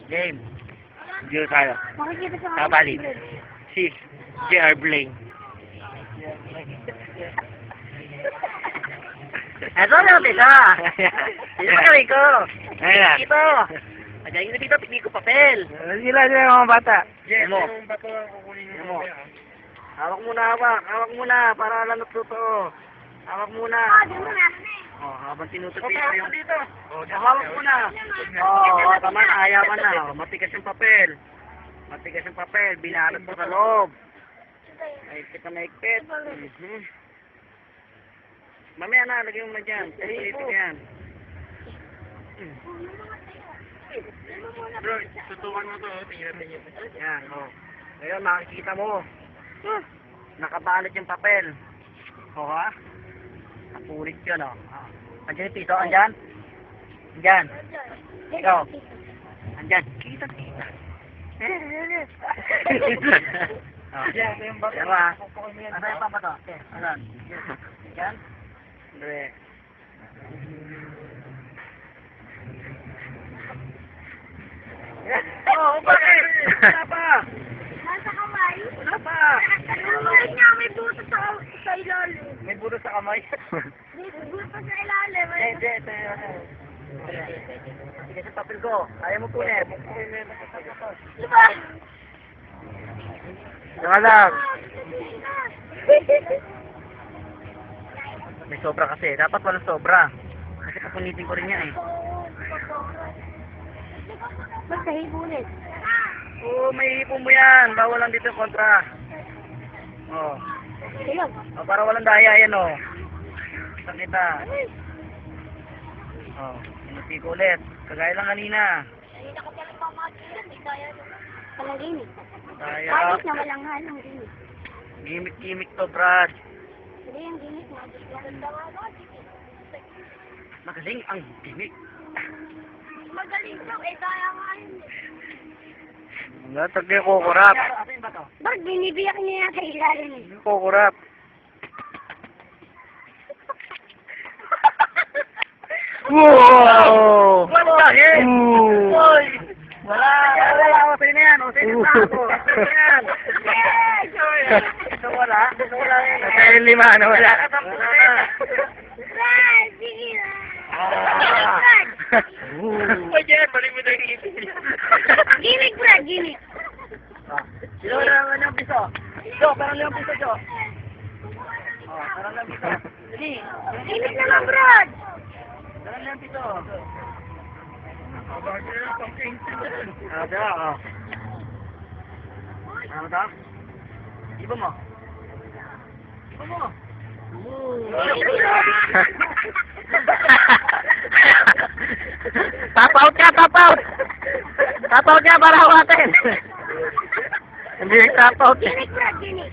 Game. Dito tayo. Makikita sa Kapalit. Si J.R. Bling. Ito na, pisa. Ito kami ko. Ayun na. Dito. Ajayin na dito, pili ko papel. Sila mga bata. Mo. Mo. Hawak muna, hawak. Hawak muna, para alam na totoo. Hawak muna. Doon na. Oh, habang tinutupi ko yung... Oh, hawak muna. Oh, tama na, ayawan na. Oh, matigas yung papel. Matigas yung papel, binalot mo sa loob. Maikpit na maikpit. Mamaya na, lagyan mo na dyan. Ito yan. Bro, tutukan mo to. Tingnan. Yan, oh. Ngayon, makikita mo. Nakabalot yung papel. O, ha? Napulit yun, oh. Andyan yung piso, andyan? Andyan. Ikaw. Andyan. Kita. Oh. Diba? Ano yung papa to? Asan? Yan? Andre. Oh, bakit? Wala pa. Nasa kamay. Wala pa. Kamay niya, may buto sa ilalim. May buto sa kamay. May buto sa ilalim. Hindi. Sige sa papel ko. Ayaw mo punit. Diba? Saka lang. May sobra kasi. Dapat walang sobra. Kasi kapunitin ko rin yan eh. Basta hibulit. Oo, may hipon mo yan. Bawal lang dito kontra. Oo. Ayun. Oh, para walang daya yan oh. Sakita. Oh, inuti ko ulit. Kagaya lang kanina. Hindi na ko pala pamagilan. Hindi kaya naman. Walang gimmick. Kaya. Magic na walang halong gimmick. Gimmick to, Brad. Hindi yung gimmick. Magic na. Magaling ang gimmick. Magaling daw. Kaya nga yun. Natag niya kukurap. Asin ba to? Bakit binibiyak niya yan sa ilalim eh? Kukurap. Wow! What the heck? Ooh. Hoy! Wala ako sa'yo na yan. O, sa'yo na ako. Sa'yo na yan. Ito wala. Ito wala yan. Nasa yung lima na wala. Brad! Sige na! Hoy, Jen, balik mo na yung ngipin. Gimmick, Brad! Gimmick! Sino na yung piso? Jo, parang yung piso, Jo. Oh, parang yung piso. Sige. Gimmick naman, Brad! Parang yung piso. Diba, oh. Ano to? Iba mo. Iba mo. Tap out ka, tap out! Tap out ka para hawatin! Hindi tap out. Gimmick, Brad! Gimmick!